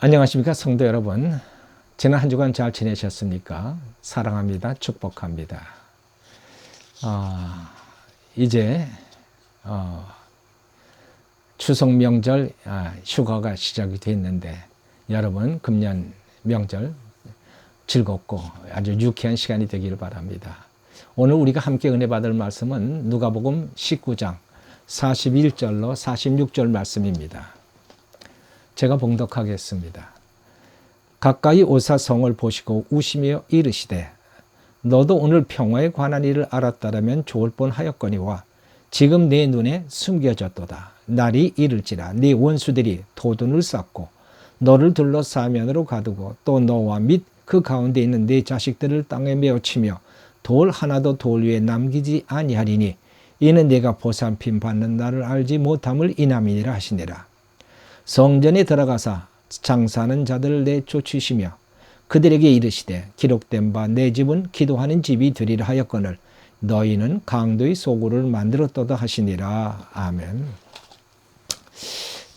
안녕하십니까 성도 여러분. 지난 한 주간 잘 지내셨습니까? 사랑합니다. 축복합니다. 이제 추석 명절 휴가가 시작이 됐는데 여러분 금년 명절 즐겁고 아주 유쾌한 시간이 되기를 바랍니다. 오늘 우리가 함께 은혜 받을 말씀은 누가복음 19장 41절로 46절 말씀입니다. 제가 봉독하겠습니다. 가까이 오사 성을 보시고 우시며 이르시되 너도 오늘 평화에 관한 일을 알았다라면 좋을 뻔하였거니와 지금 내 눈에 숨겨졌도다. 날이 이를지라 네 원수들이 도둔을 쌓고 너를 둘러 사면으로 가두고 또 너와 및 그 가운데 있는 네 자식들을 땅에 메어치며 돌 하나도 돌 위에 남기지 아니하리니 이는 네가 보살핌 받는 날을 알지 못함을 인함이니라 하시니라. 성전에 들어가사 장사하는 자들을 내쫓으시며 그들에게 이르시되 기록된 바 내 집은 기도하는 집이 되리라 하였거늘 너희는 강도의 소굴을 만들었도다 하시니라. 아멘.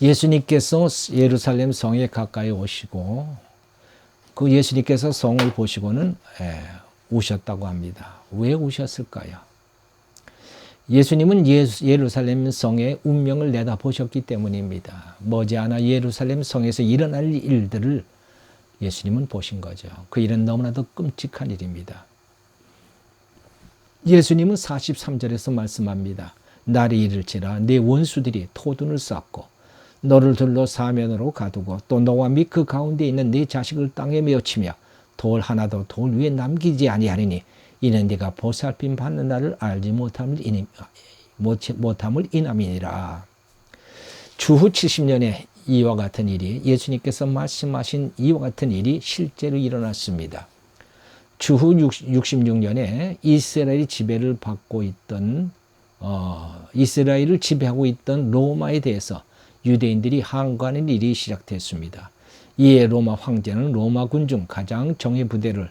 예수님께서 예루살렘 성에 가까이 오시고 그 예수님께서 성을 보시고는 우셨다고 합니다. 왜 우셨을까요? 예수님은 예루살렘 성의 운명을 내다보셨기 때문입니다. 머지않아 예루살렘 성에서 일어날 일들을 예수님은 보신 거죠. 그 일은 너무나도 끔찍한 일입니다. 예수님은 43절에서 말씀합니다. 날이 이를지라 네 원수들이 토둔을 쌓고 너를 둘러 사면으로 가두고 또 너와 및 그 가운데 있는 네 자식을 땅에 메어치며 돌 하나도 돌 위에 남기지 아니하리니 이는 네가 보살핌 받는 날을 알지 못함을 인함이니라. 주후 70년에 이와 같은 일이 예수님께서 말씀하신 이와 같은 일이 실제로 일어났습니다. 주후 66년에 이스라엘이 지배를 받고 있던 이스라엘을 지배하고 있던 로마에 대해서 유대인들이 항거하는 일이 시작됐습니다. 이에 로마 황제는 로마군 중 가장 정예 부대를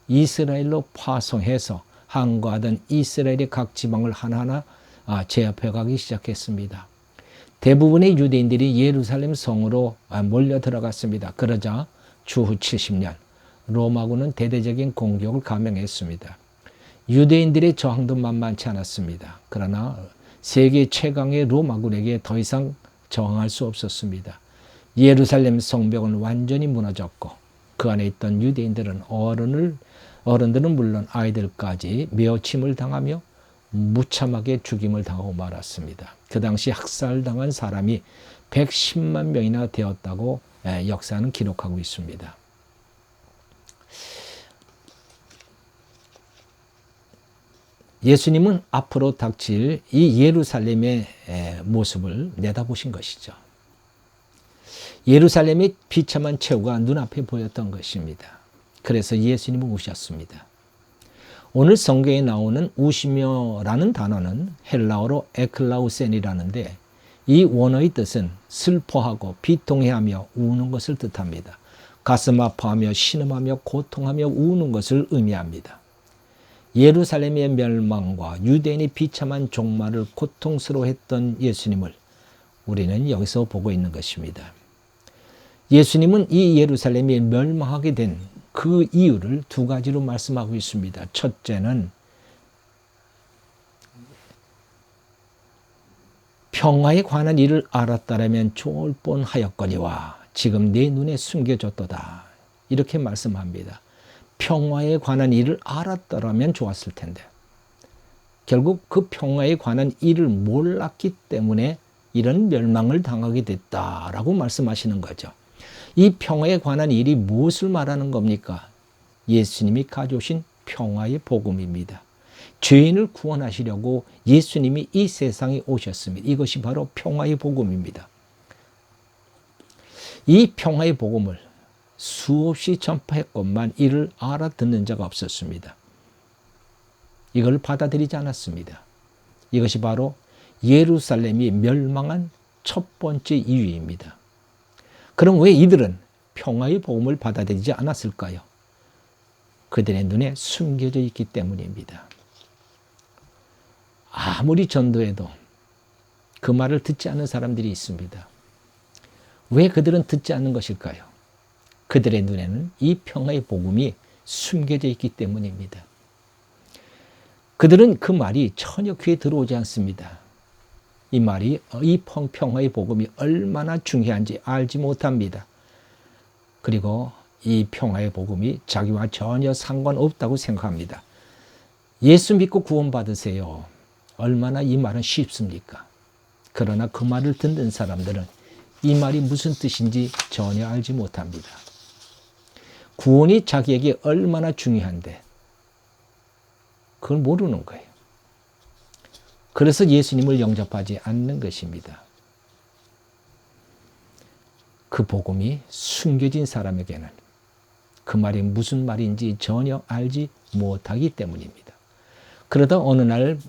이스라엘로 파송해서 항거하던 이스라엘의 각 지방을 하나하나 제압해가기 시작했습니다. 대부분의 유대인들이 예루살렘 성으로 몰려 들어갔습니다. 그러자 주후 70년 로마군은 대대적인 공격을 감행했습니다. 유대인들의 저항도 만만치 않았습니다. 그러나 세계 최강의 로마군에게 더 이상 저항할 수 없었습니다. 예루살렘 성벽은 완전히 무너졌고 그 안에 있던 유대인들은 어른들은 물론 아이들까지 메어침을 당하며 무참하게 죽임을 당하고 말았습니다. 그 당시 학살당한 사람이 110만 명이나 되었다고 역사는 기록하고 있습니다. 예수님은 앞으로 닥칠 이 예루살렘의 모습을 내다보신 것이죠. 예루살렘의 비참한 최후가 눈앞에 보였던 것입니다. 그래서 예수님은 우셨습니다. 오늘 성경에 나오는 우시며라는 단어는 헬라어로 에클라우센이라는데 이 원어의 뜻은 슬퍼하고 비통해하며 우는 것을 뜻합니다. 가슴 아파하며 신음하며 고통하며 우는 것을 의미합니다. 예루살렘의 멸망과 유대인의 비참한 종말을 고통스러워했던 예수님을 우리는 여기서 보고 있는 것입니다. 예수님은 이 예루살렘이 멸망하게 된 그 이유를 두 가지로 말씀하고 있습니다. 첫째는 평화에 관한 일을 알았다라면 좋을 뻔하였거니와 지금 내 눈에 숨겨졌도다. 이렇게 말씀합니다. 평화에 관한 일을 알았더라면 좋았을 텐데 결국 그 평화에 관한 일을 몰랐기 때문에 이런 멸망을 당하게 됐다라고 말씀하시는 거죠. 이 평화에 관한 일이 무엇을 말하는 겁니까? 예수님이 가져오신 평화의 복음입니다. 죄인을 구원하시려고 예수님이 이 세상에 오셨습니다. 이것이 바로 평화의 복음입니다. 이 평화의 복음을 수없이 전파했건만 이를 알아듣는 자가 없었습니다. 이걸 받아들이지 않았습니다. 이것이 바로 예루살렘이 멸망한 첫 번째 이유입니다. 그럼 왜 이들은 평화의 복음을 받아들이지 않았을까요? 그들의 눈에 숨겨져 있기 때문입니다. 아무리 전도해도 그 말을 듣지 않는 사람들이 있습니다. 왜 그들은 듣지 않는 것일까요? 그들의 눈에는 이 평화의 복음이 숨겨져 있기 때문입니다. 그들은 그 말이 전혀 귀에 들어오지 않습니다. 이 말이, 이 평화의 복음이 얼마나 중요한지 알지 못합니다. 그리고 이 평화의 복음이 자기와 전혀 상관없다고 생각합니다. 예수 믿고 구원받으세요. 얼마나 이 말은 쉽습니까? 그러나 그 말을 듣는 사람들은 이 말이 무슨 뜻인지 전혀 알지 못합니다. 구원이 자기에게 얼마나 중요한데 그걸 모르는 거예요. 그래서 예수님을 영접하지 않는 것입니다. 그 복음이 숨겨진 사람에게는 그 말이 무슨 말인지 전혀 알지 못하기 때문입니다. 그러다 어느 날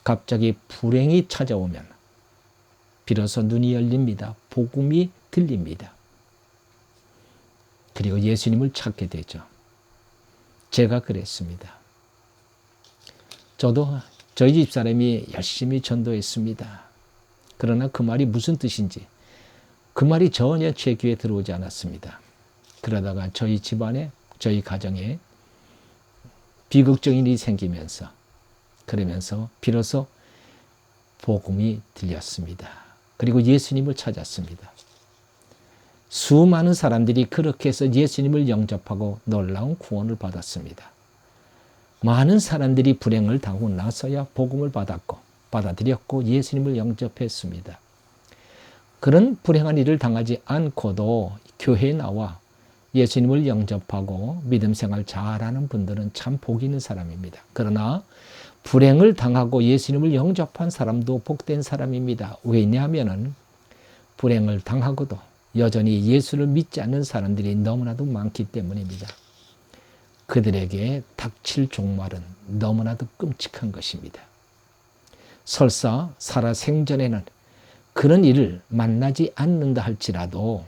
갑자기 불행이 찾아오면 비로소 눈이 열립니다. 복음이 들립니다. 그리고 예수님을 찾게 되죠. 제가 그랬습니다. 저도 저희 집사람이 열심히 전도했습니다. 그러나 그 말이 무슨 뜻인지 그 말이 전혀 제 귀에 들어오지 않았습니다. 그러다가 저희 집안에, 저희 가정에 비극적인 일이 생기면서 그러면서 비로소 복음이 들렸습니다. 그리고 예수님을 찾았습니다. 수많은 사람들이 그렇게 해서 예수님을 영접하고 놀라운 구원을 받았습니다. 많은 사람들이 불행을 당하고 나서야 복음을 받아들였고 예수님을 영접했습니다. 그런 불행한 일을 당하지 않고도 교회에 나와 예수님을 영접하고 믿음 생활 잘하는 분들은 참 복 있는 사람입니다. 그러나 불행을 당하고 예수님을 영접한 사람도 복된 사람입니다. 왜냐하면 불행을 당하고도 여전히 예수를 믿지 않는 사람들이 너무나도 많기 때문입니다. 그들에게 닥칠 종말은 너무나도 끔찍한 것입니다. 설사 살아 생전에는 그런 일을 만나지 않는다 할지라도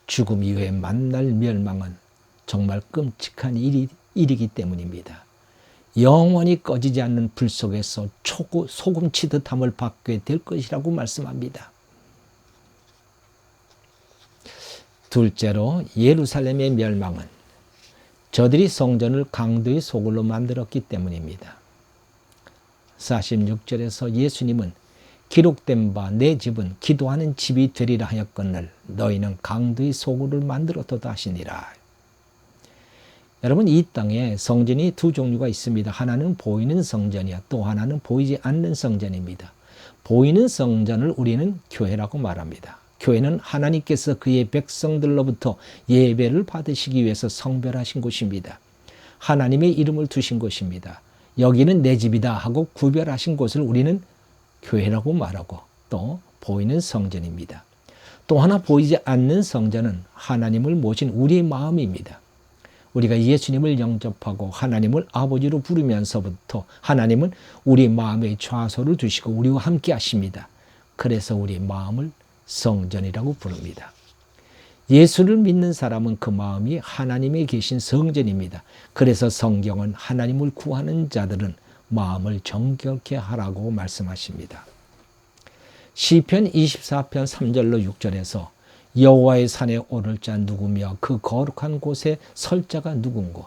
죽음 이후에 만날 멸망은 정말 끔찍한 일이기 때문입니다. 영원히 꺼지지 않는 불 속에서 소금 치듯함을 받게 될 것이라고 말씀합니다. 둘째로 예루살렘의 멸망은 저들이 성전을 강도의 소굴로 만들었기 때문입니다. 46절에서 예수님은 기록된 바 내 집은 기도하는 집이 되리라 하였거늘 너희는 강도의 소굴을 만들었도다 하시니라. 여러분, 이 땅에 성전이 두 종류가 있습니다. 하나는 보이는 성전이야, 또 하나는 보이지 않는 성전입니다. 보이는 성전을 우리는 교회라고 말합니다. 교회는 하나님께서 그의 백성들로부터 예배를 받으시기 위해서 성별하신 곳입니다. 하나님의 이름을 두신 곳입니다. 여기는 내 집이다 하고 구별하신 곳을 우리는 교회라고 말하고 또 보이는 성전입니다. 또 하나 보이지 않는 성전은 하나님을 모신 우리의 마음입니다. 우리가 예수님을 영접하고 하나님을 아버지로 부르면서부터 하나님은 우리 마음에 좌소를 두시고 우리와 함께 하십니다. 그래서 우리 마음을 성전이라고 부릅니다. 예수를 믿는 사람은 그 마음이 하나님에 계신 성전입니다. 그래서 성경은 하나님을 구하는 자들은 마음을 정결케 하라고 말씀하십니다. 시편 24편 3절로 6절에서 여호와의 산에 오를 자 누구며 그 거룩한 곳에 설 자가 누군고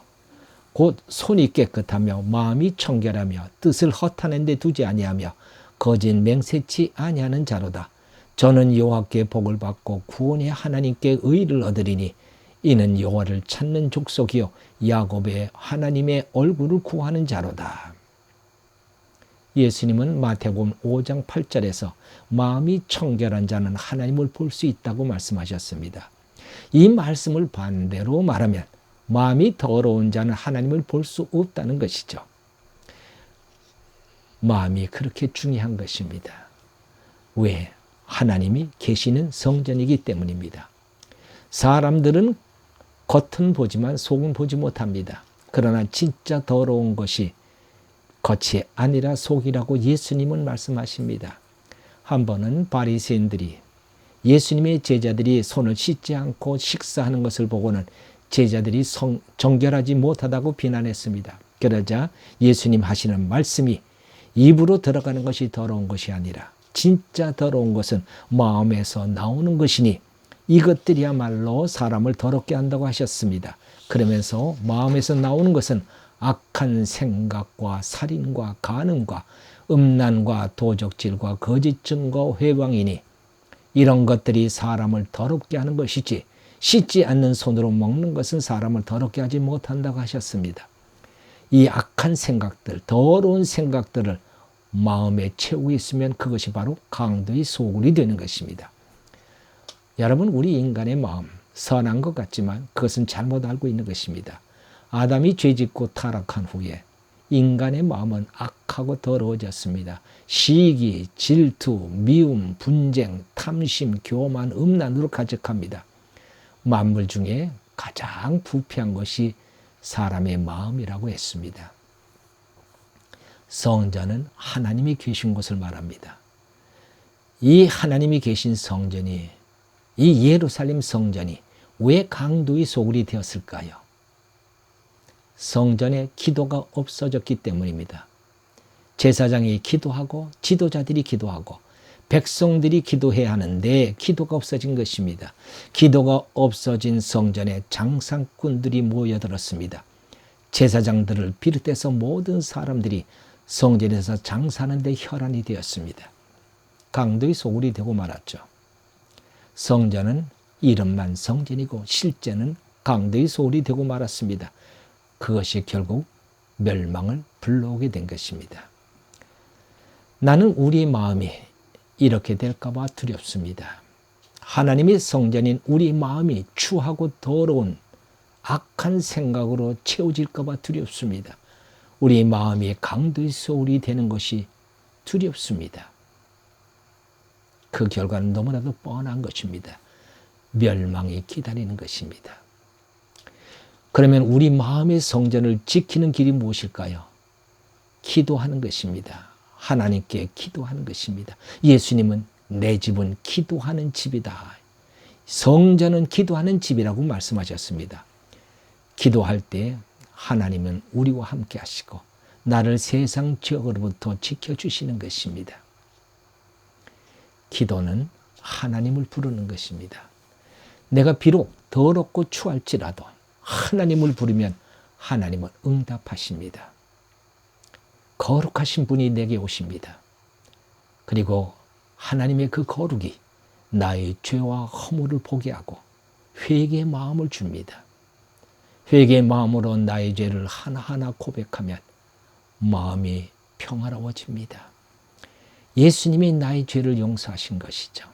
곧 손이 깨끗하며 마음이 청결하며 뜻을 허탄한 데 두지 아니하며 거짓 맹세치 아니하는 자로다. 저는 여호와께 복을 받고 구원의 하나님께 의를 얻으리니 이는 여호와를 찾는 족속이요 야곱의 하나님의 얼굴을 구하는 자로다. 예수님은 마태복음 5장 8절에서 마음이 청결한 자는 하나님을 볼 수 있다고 말씀하셨습니다. 이 말씀을 반대로 말하면 마음이 더러운 자는 하나님을 볼 수 없다는 것이죠. 마음이 그렇게 중요한 것입니다. 왜? 하나님이 계시는 성전이기 때문입니다. 사람들은 겉은 보지만 속은 보지 못합니다. 그러나 진짜 더러운 것이 겉이 아니라 속이라고 예수님은 말씀하십니다. 한 번은 바리새인들이 예수님의 제자들이 손을 씻지 않고 식사하는 것을 보고는 제자들이 정결하지 못하다고 비난했습니다. 그러자 예수님 하시는 말씀이 입으로 들어가는 것이 더러운 것이 아니라 진짜 더러운 것은 마음에서 나오는 것이니 이것들이야말로 사람을 더럽게 한다고 하셨습니다. 그러면서 마음에서 나오는 것은 악한 생각과 살인과 간음과 음란과 도적질과 거짓 증거 회방이니 이런 것들이 사람을 더럽게 하는 것이지 씻지 않는 손으로 먹는 것은 사람을 더럽게 하지 못한다고 하셨습니다. 이 악한 생각들, 더러운 생각들을 마음에 채우고 있으면 그것이 바로 강도의 소굴이 되는 것입니다. 여러분, 우리 인간의 마음, 선한 것 같지만 그것은 잘못 알고 있는 것입니다. 아담이 죄짓고 타락한 후에 인간의 마음은 악하고 더러워졌습니다. 시기, 질투, 미움, 분쟁, 탐심, 교만, 음란으로 가득합니다. 만물 중에 가장 부패한 것이 사람의 마음이라고 했습니다. 성전은 하나님이 계신 곳을 말합니다. 이 하나님이 계신 성전이, 이 예루살렘 성전이 왜 강도의 소굴이 되었을까요? 성전에 기도가 없어졌기 때문입니다. 제사장이 기도하고 지도자들이 기도하고 백성들이 기도해야 하는데 기도가 없어진 것입니다. 기도가 없어진 성전에 장사꾼들이 모여들었습니다. 제사장들을 비롯해서 모든 사람들이 성전에서 장사하는 데 혈안이 되었습니다. 강도의 소굴이 되고 말았죠. 성전은 이름만 성전이고 실제는 강도의 소굴이 되고 말았습니다. 그것이 결국 멸망을 불러오게 된 것입니다. 나는 우리 마음이 이렇게 될까 봐 두렵습니다. 하나님의 성전인 우리 마음이 추하고 더러운 악한 생각으로 채워질까 봐 두렵습니다. 우리 마음이 강도의 소굴이 되는 것이 두렵습니다. 그 결과는 너무나도 뻔한 것입니다. 멸망이 기다리는 것입니다. 그러면 우리 마음의 성전을 지키는 길이 무엇일까요? 기도하는 것입니다. 하나님께 기도하는 것입니다. 예수님은 내 집은 기도하는 집이다. 성전은 기도하는 집이라고 말씀하셨습니다. 기도할 때 하나님은 우리와 함께 하시고 나를 세상 죄악으로부터 지켜주시는 것입니다. 기도는 하나님을 부르는 것입니다. 내가 비록 더럽고 추할지라도 하나님을 부르면 하나님은 응답하십니다. 거룩하신 분이 내게 오십니다. 그리고 하나님의 그 거룩이 나의 죄와 허물을 보게 하고 회개의 마음을 줍니다. 회개의 마음으로 나의 죄를 하나하나 고백하면 마음이 평화로워집니다. 예수님이 나의 죄를 용서하신 것이죠.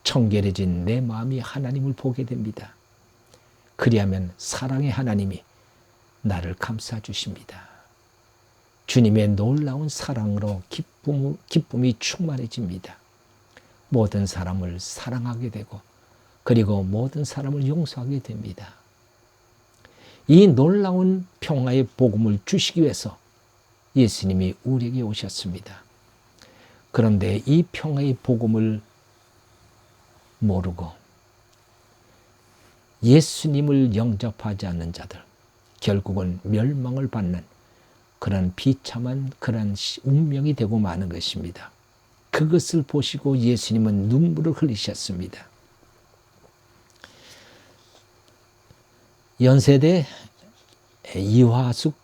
청결해진 내 마음이 하나님을 보게 됩니다. 그리하면 사랑의 하나님이 나를 감싸주십니다. 주님의 놀라운 사랑으로 기쁨이 충만해집니다. 모든 사람을 사랑하게 되고 그리고 모든 사람을 용서하게 됩니다. 이 놀라운 평화의 복음을 주시기 위해서 예수님이 우리에게 오셨습니다. 그런데 이 평화의 복음을 모르고 예수님을 영접하지 않는 자들, 결국은 멸망을 받는 그런 비참한 그런 운명이 되고 마는 것입니다. 그것을 보시고 예수님은 눈물을 흘리셨습니다. 연세대 이화숙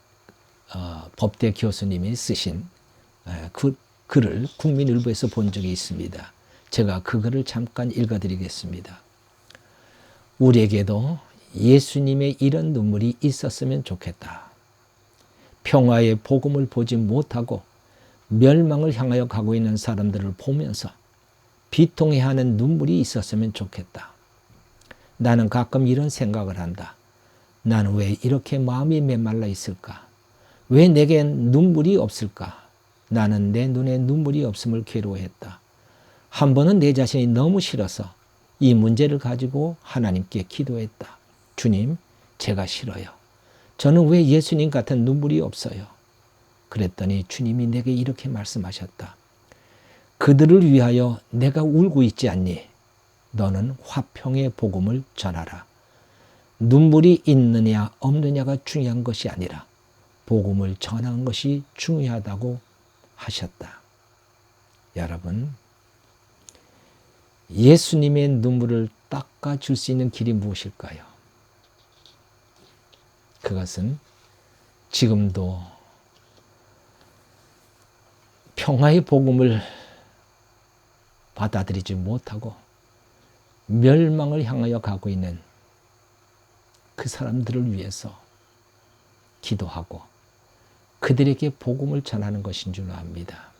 법대 교수님이 쓰신 그 글을 국민일보에서 본 적이 있습니다. 제가 그 글을 잠깐 읽어드리겠습니다. 우리에게도 예수님의 이런 눈물이 있었으면 좋겠다. 평화의 복음을 보지 못하고 멸망을 향하여 가고 있는 사람들을 보면서 비통해하는 눈물이 있었으면 좋겠다. 나는 가끔 이런 생각을 한다. 나는 왜 이렇게 마음이 메말라 있을까? 왜 내겐 눈물이 없을까? 나는 내 눈에 눈물이 없음을 괴로워했다. 한 번은 내 자신이 너무 싫어서 이 문제를 가지고 하나님께 기도했다. 주님, 제가 싫어요. 저는 왜 예수님 같은 눈물이 없어요? 그랬더니 주님이 내게 이렇게 말씀하셨다. 그들을 위하여 내가 울고 있지 않니? 너는 화평의 복음을 전하라. 눈물이 있느냐 없느냐가 중요한 것이 아니라 복음을 전하는 것이 중요하다고 하셨다. 여러분, 예수님의 눈물을 닦아줄 수 있는 길이 무엇일까요? 그것은 지금도 평화의 복음을 받아들이지 못하고 멸망을 향하여 가고 있는 그 사람들을 위해서 기도하고 그들에게 복음을 전하는 것인 줄 압니다.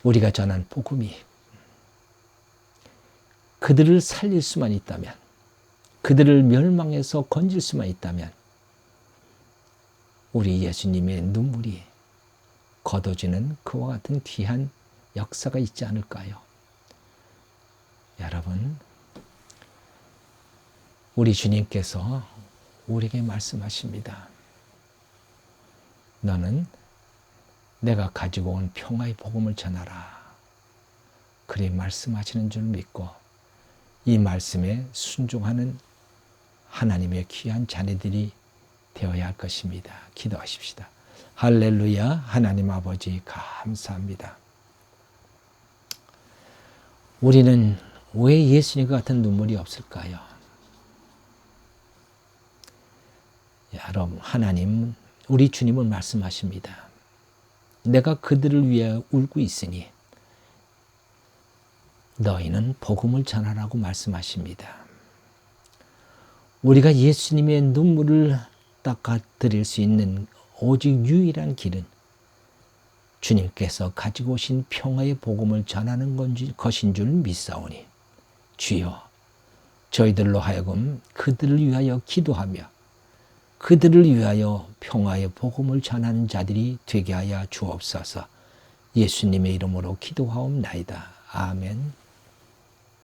우리가 전한 복음이 그들을 살릴 수만 있다면, 그들을 멸망에서 건질 수만 있다면 우리 예수님의 눈물이 거둬지는 그와 같은 귀한 역사가 있지 않을까요? 여러분, 우리 주님께서 우리에게 말씀하십니다. 너는 내가 가지고 온 평화의 복음을 전하라. 그리 말씀하시는 줄 믿고 이 말씀에 순종하는 하나님의 귀한 자녀들이 되어야 할 것입니다. 기도하십시다. 할렐루야. 하나님 아버지 감사합니다. 우리는 왜 예수님과 같은 눈물이 없을까요? 여러분, 하나님, 우리 주님은 말씀하십니다. 내가 그들을 위해 울고 있으니 너희는 복음을 전하라고 말씀하십니다. 우리가 예수님의 눈물을 닦아드릴 수 있는 오직 유일한 길은 주님께서 가지고 오신 평화의 복음을 전하는 것인 줄 믿사오니 주여, 저희들로 하여금 그들을 위하여 기도하며 그들을 위하여 평화의 복음을 전하는 자들이 되게 하여 주옵소서. 예수님의 이름으로 기도하옵나이다. 아멘.